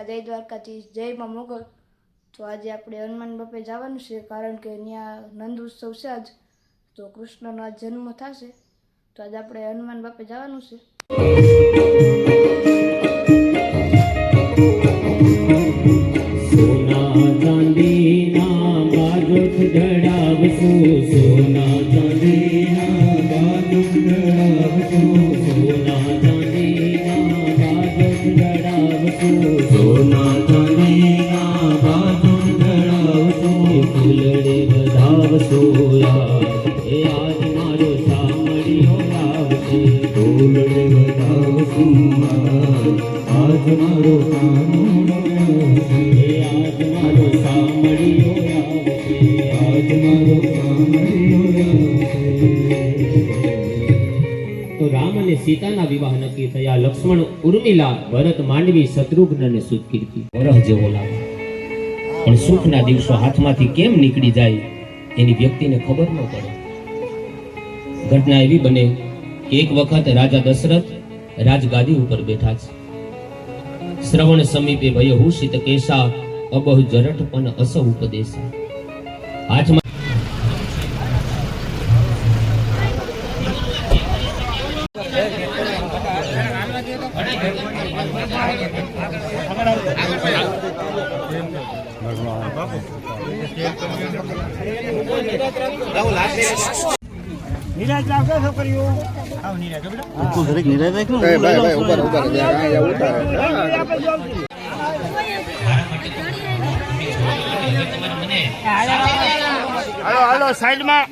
સીતા, જય દ્વારકાધીશ, જય માં મોગલ। તો આજે આપણે હનુમાન બાપે જવાનું છે, કારણ કે ત્યાં નંદ ઉત્સવ છે આજ, તો કૃષ્ણનો આજ જન્મ થશે, તો આજે આપણે હનુમાન બાપે જવાનું છે। સોના ચાંદીના બાજોઠ જડાવશું, સોના ચાંદીના બાજોઠ જડાવશું, સોના ચાંદીના બાજોઠ જડાવશું, સોના ચાંદીના બાજોઠ જડાવશું, ફૂલડે વધાવશું યાદ, એ આજ મારો સામળિયો આવશે, ફૂલડે વધાવશું યાદ, આજ મારો સામળિયો તો રામ અને સીતાના વિવાહ નક્કી થયા। લક્ષ્મણ ઉર્મિલા, ભરત માંડવી, શત્રુઘ્ન અને સુકીર્તિ વરહ જેવો લાગે, પણ સુખના દિવસો હાથમાંથી કેમ નીકળી જાય એની વ્યક્તિને ખબર ન પડે। ઘટના એવી બને કે એક વખત રાજા દશરથ રાજગાદી ઉપર બેઠા છે। શ્રવણ સમીપે ભયહુ શિત કેશા, અબહુ જરઠ પણ અસ ઉપદેશા। હાથમાં નીરજ રાખો છોકરીઓ, આવ નીરજ તું દરેક નીરજ રાખ ને ભાઈ ઉપર ઉપર અહીંયા ઉતારે હાલો હાલો સાઈડમાં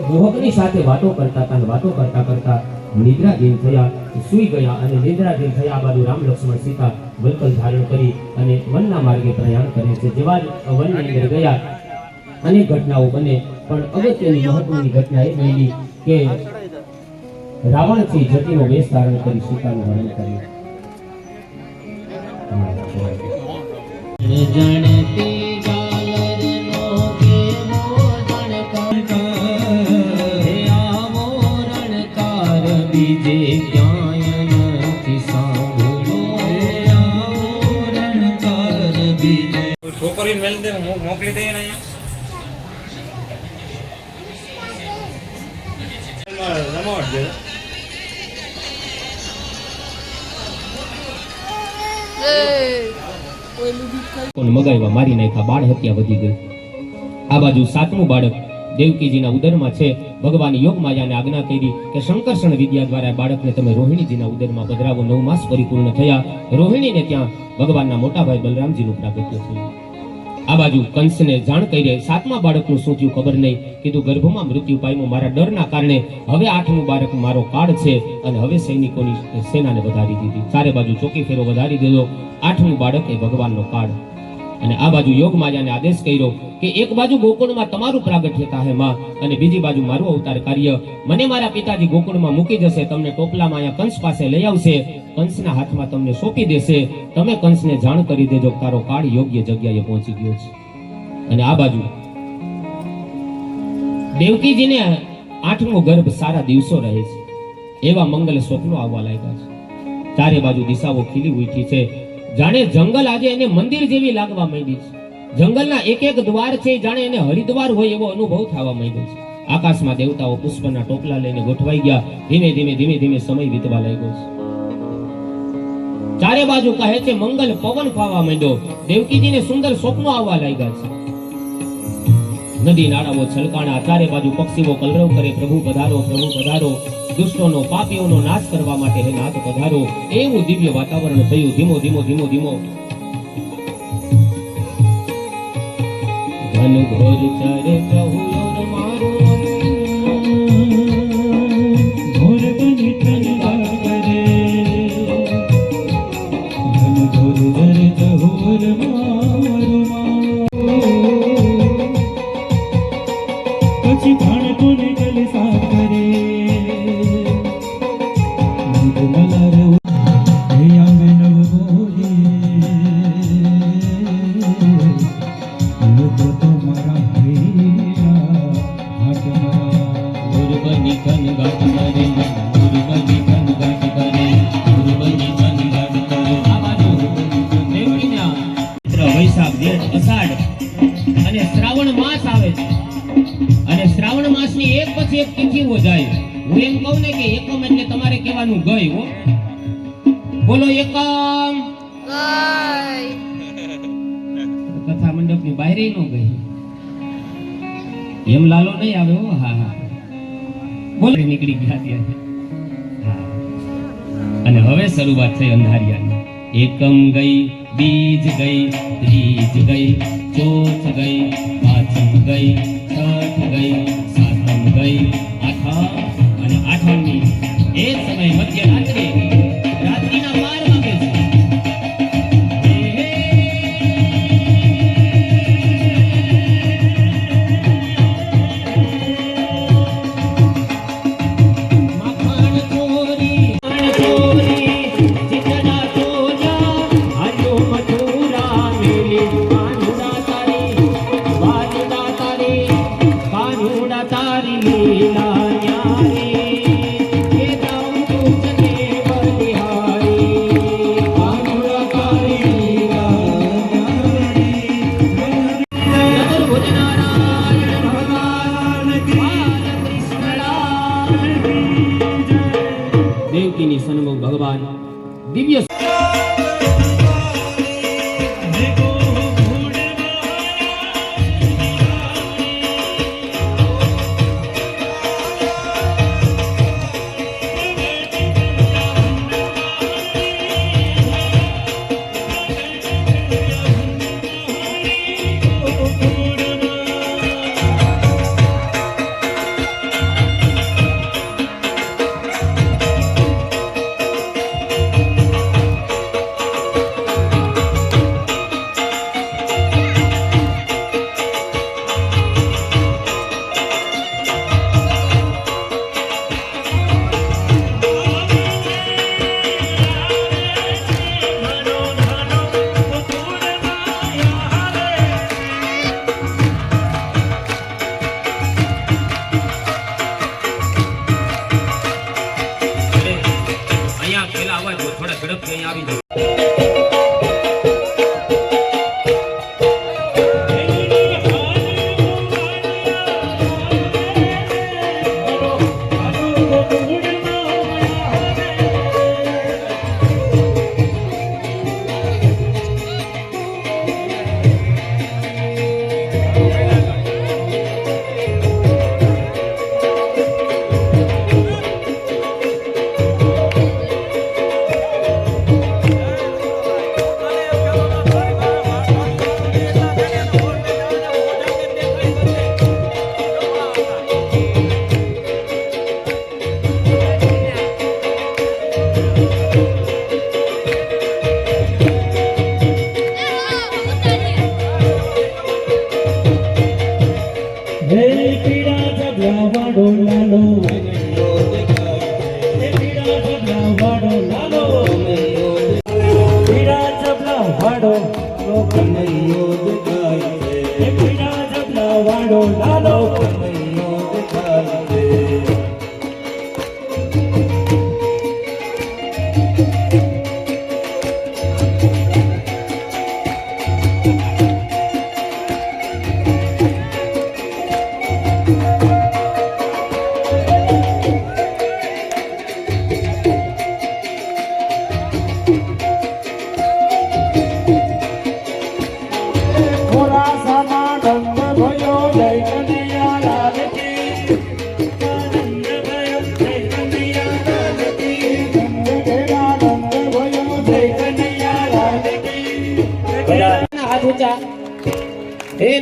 મોહકની સાથે વાતો કરતા નિદ્રાધીન થયા, સૂઈ ગયા અને નિદ્રાધીન થયા આ બાજુ રામ લક્ષ્મણ સીતા વલ્કલ ધારણ કરી અને વનના માર્ગે પ્રયાણ કરે છે। જેવા વનની અંદર ગયા અનેક ઘટનાઓ બને, પણ અગત્યની મહત્વની ઘટના એ બની કે રાવણથી જટીનો વેશ ધારણ કરી સીતાનું હરણ કર્યું। છોકરી મેલ દે મોકલી દઈએ ને મગાવ્યા, મારી નાખ્યા, બાળ હત્યા વધી ગઈ। આ બાજુ સાતમું બાળક દેવકીજીના ઉદરમાં છે। ભગવાન યોગ માયાને આજ્ઞા કરી કે શંકર્ષણ વિદ્યા દ્વારા બાળકને તમે રોહિણીજીના ઉદરમાં પધરાવો। 9 માસ પરિપૂર્ણ થયા। રોહિણીને ત્યાં ભગવાનના મોટા ભાઈ બલરામજીનું પ્રાગટ્ય થયું। આ બાજુ કંસને જાણ કરી, સાતમા બાળકનું શું થયું ખબર નહીં, કીધું ગર્ભમાં મૃત્યુ પામ્યું મારા ડરના કારણે, હવે આઠમું બાળક મારો કાળ છે અને હવે સૈનિકોની સેનાને વધારી દીધી, ચારે બાજુ ચોકી ફેરો વધારી દીધો। આઠમું બાળક એ ભગવાનનો કાળ। અને આ બાજુ યોગ માયાને આદેશ કર્યો કે એક બાજુ ગોકુળમાં તમારું પ્રાગટ્ય થાય માં, અને બીજી બાજુ મારું અવતાર કાર્ય, મને મારા પિતાજી ગોકુળમાં મૂકી જશે, તમને ટોપલામાં અહીંયા કંસ પાસે લઈ આવશે, કંસના હાથમાં તમને સોંપી દેશે, તમે કંસને જાણ કરી દેજો તારો કાળ યોગ્ય જગ્યાએ પહોંચી ગયો છે। અને આ બાજુ દેવકીજીને આઠમો ગર્ભ સારા દિવસો રહે છે, એવા મંગલ સ્વપ્નો આવવા લાગ્યા છે। ચારે બાજુ દિશાઓ ખીલી ઉઠી છે, જાણે જંગલ આજે એને મંદિર જેવી લાગવા માંડી છે। જંગલના એક એક દ્વાર છે જાણે એને હરિદ્વાર હોય એવો અનુભવ થવા માંડ્યો છે. આકાશમાં દેવતાઓ પુષ્પના ટોપલા લઈને ગોઠવાઈ ગયા. ધીમે ધીમે ધીમે ધીમે સમય વીતવા લાગ્યો છે. ચારે બાજુ કહે છે મંગલ પવન ફાવા માંડ્યો. દેવકીજીને સુંદર સ્વપ્નો આવવા લાગ્યા છે. નદી નાળાઓ છલકાણા, ચારે બાજુ પક્ષીઓ કલરવ કરે, પ્રભુ પધારો, પ્રભુ પધારો, દુષ્ટોનો પાપીઓનો નાશ કરવા માટે હે નાથ પધારો. એવું દિવ્ય વાતાવરણ થયું. ધીમો ધીમો ધીમો ધીમો ઘન ઘોર ચરે પ્રભુર મારો ઘોર બની તનવા કરે ઘન ઘોર ચરે પ્રભુર મારો પછી બાળકોને જલસા કરે મલર હે આવે નવ વૈશાખ જેઠ અષાઢ અને શ્રાવણ માસ આવે છે અને શ્રાવણ માસની એક પછી એક તિથિઓ જાય. હું એમ કહું ને કે એકમ એટલે તમારે કહેવાનું ગઈ હો. બોલો એકમ. કથા મંડપની બહાર નો ગઈ એમ લાલો નહીં આવે હો. હા હા બોલો નીકળી ગયા ત્યારે. અને હવે શરૂઆત થઈ અંધારિયાની. એકમ ગઈ, બીજ ગઈ, ત્રીજ ગઈ, ચોથ ગઈ, પાંચમ ગઈ, છઠ ગઈ, સાતમ ગઈ, આઠમ અને આઠમની એ સમય મધ્યરાત્રિ રાત્રિના 12 વાગે છે. દેવકીની સન્મુખ ભગવાન દિવ્ય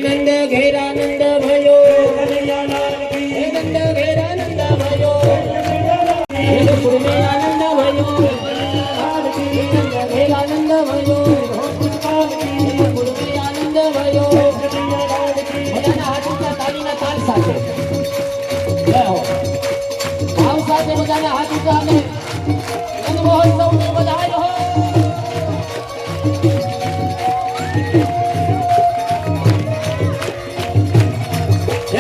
નંદ ઘેરા નંદ भयो હે નંદ ઘેરા નંદ भयो હે ગોકુળ में आनंद भयो હે નંદ ઘેરા નંદ भयो હે ગોકુળ में आनंद भयो બધાના હાથ ઊંચા તાળીના તાલ સાથે જય હો ભાવ સાથે બધાના હાથ ઊંચા અને નંદ મહોત્સવની બધાઈ હો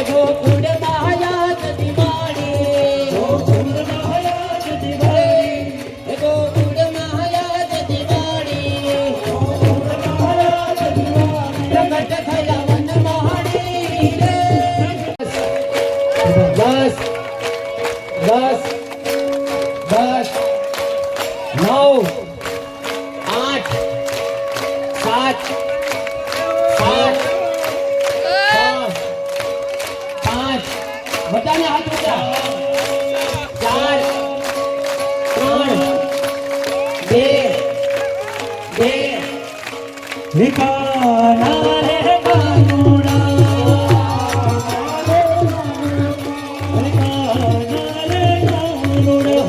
ગોકુળ મહાયાત દિવાળી ગોકુળ મહાયાત દિવાળી ગોકુળ મહાયાત દિવાળી ગોકુળ મહાયાત દિવાળી પ્રગટ થયા વન મહાણી રે બસ બસ બસ 9 8 7 બધાને હાથ ઊંચા 4 3 2 નિકાલા રે કાનુડા નિકાલા રે કાનુડા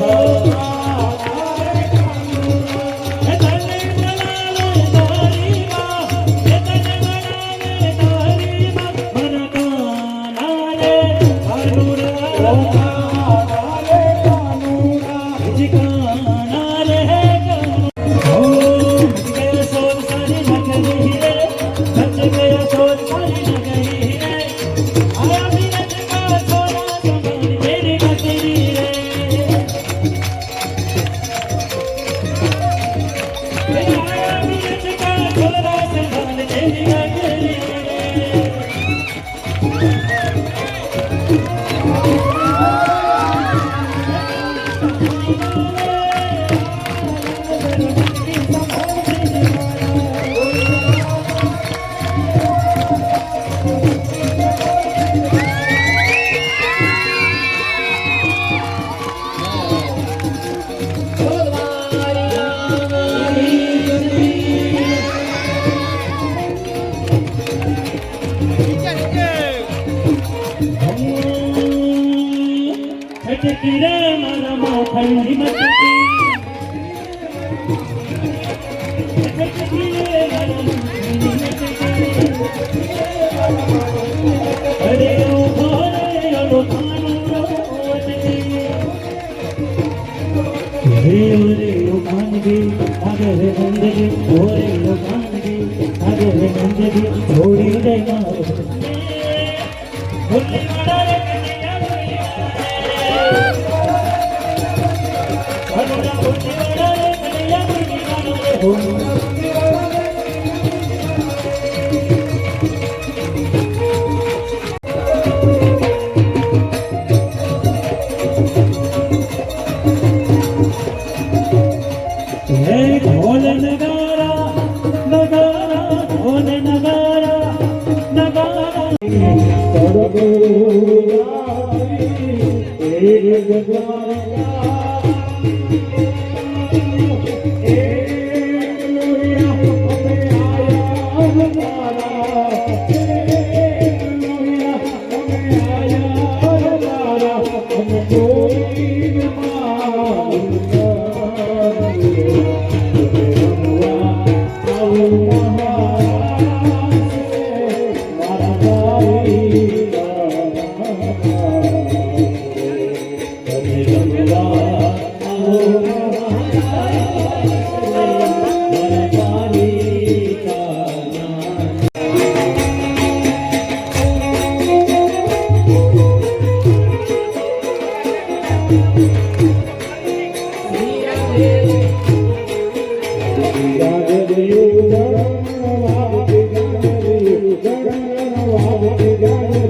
Jai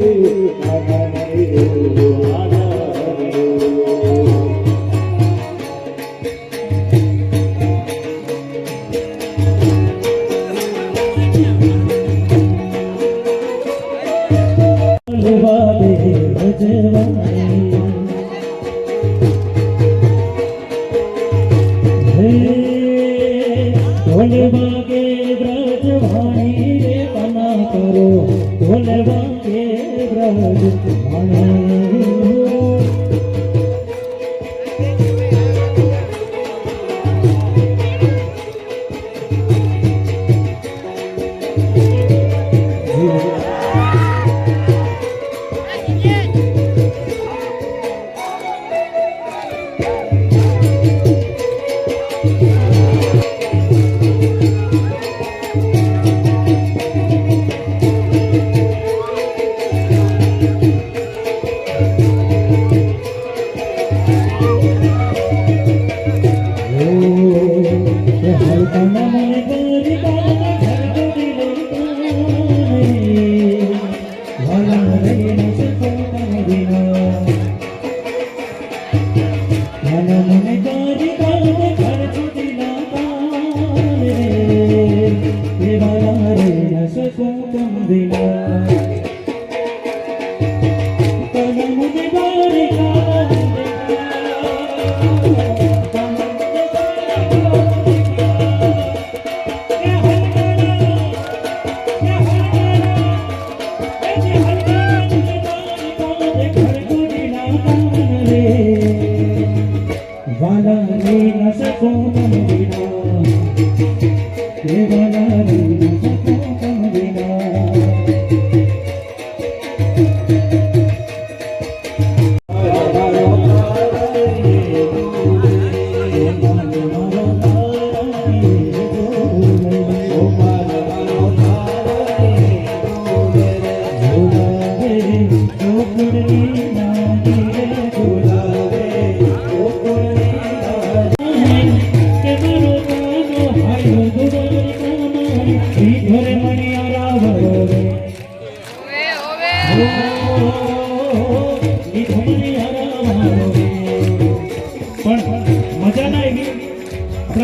બોલવા કે બ્રજ ભણે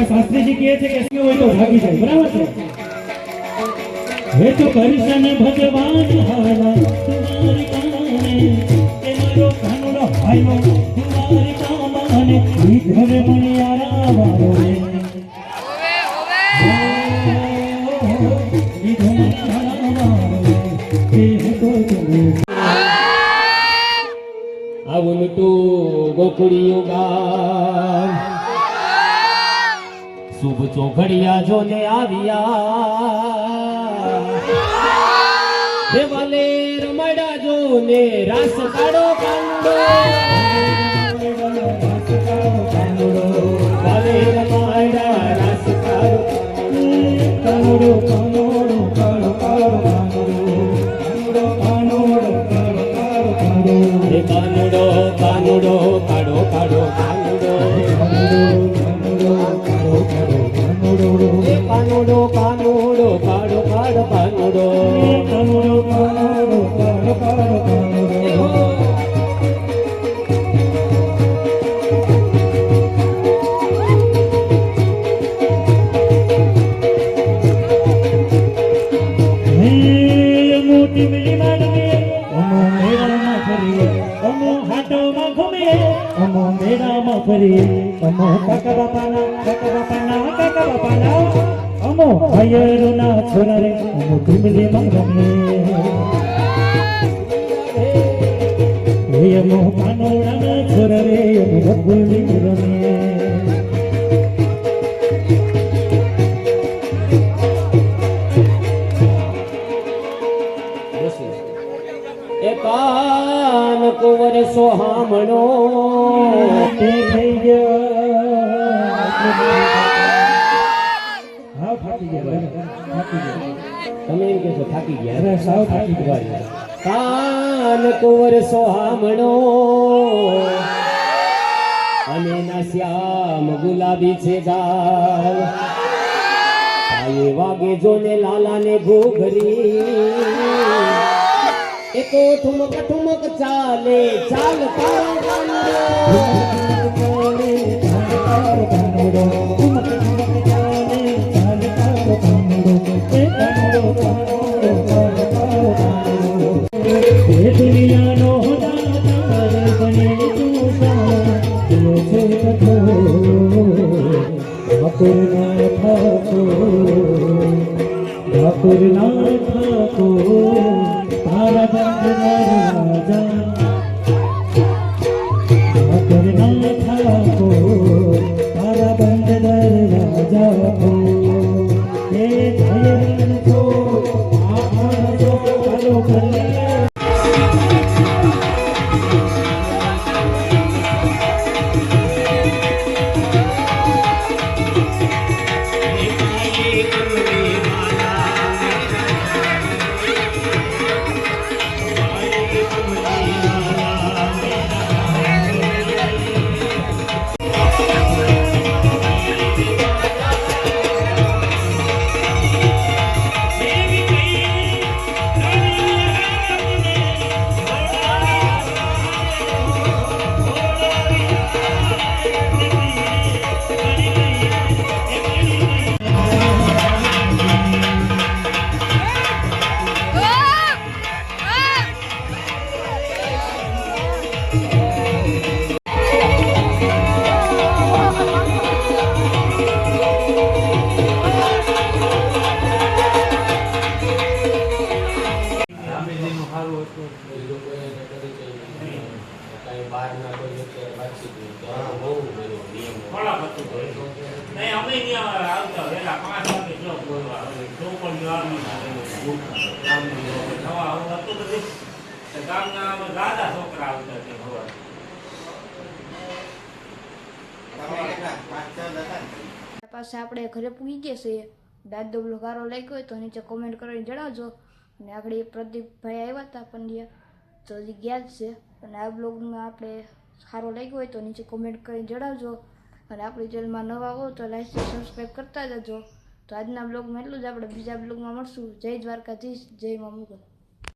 શાસ્ત્રીજી કહે છે કે શું હોય તો ભાગી જાય બરાબર છે હે તો કૃષ્ણ ભગવાન હારા તુમારી કાને કે મારો કાનુડો ભાઈનો તુમારી કામાને ઈ ઘરે મણિયારા વાળો રે ઈ ઘરે મણિયારા વાળો કે તો તું આવું મીઠું ગોકુળિયું ગામ શુભ ચોઘડિયા જોને આવ્યા દેવાલે રમડા જોને રાસ કાઢો કાંડો વાલે રમડા રાસ કાઢો કાંડો કાંડો કાઢો કાઢો કાનુડો કાનુડો કાઢો કાઢો કાનુડો કાનુડો કાનુડો કાઢો કાઢો કાનુડો કાનુડો કાનુડો કાઢો કાઢો કાનુડો મોટી મિલી માંડવે અમો મેળામાં ફરીએ અમો હાટોમાં ઘૂમીએ અમો મેળામાં ફરીએ અમો કાકા બાપાના અમો ભાઈઓના છોરા રે અમો ઢીમલીમાં રમીએ અમો કાનોડાના છોરા રે અમો રઘુલી રમીએ કાન કુંવર સોહામણો તે થઈ ગયા હા ફાટી ગયા તમે એમ કહેશો થાકી ગયા અરે સાવ થાકી ગયા કાન કુંવર સોહામણો અને ના શ્યામ ગુલાબી છે ગાલ આયે વાગે જોને લાલાને ઘોઘરી એકો ઠુમક ઠુમક ચાલે ચાલ તારો દુનિયાનો ઠાકોર એવું હતું ખોરાક હતું તો નહીં અમે ત્યાં આવતા વહેલા 5 વાગે જો બોલવા તો પણ જવાનું નવા આવું હતું બધું તો ગામના અમે દાદા છોકરા આવતા તે ખબર પાસે આપણે ઘરે પૂગી ગયા છે. દાદો બ્લોગ સારો લાગ્યો હોય તો નીચે કોમેન્ટ કરીને જણાવજો. અને આગળ પ્રદીપભાઈ આવ્યા હતા પંડ્યા તો હજી ગયા જ છે. અને આ બ્લોગમાં આપણે સારો લાગ્યો હોય તો નીચે કોમેન્ટ કરીને જણાવજો. અને આપણી ચેનલમાં નવા હો તો લાઈક સબસ્ક્રાઈબ કરતા જજો. તો આજના બ્લોગમાં એટલું જ. આપણે બીજા બ્લોગમાં મળશું. જય દ્વારકાધીશ, જય મા મોગલ.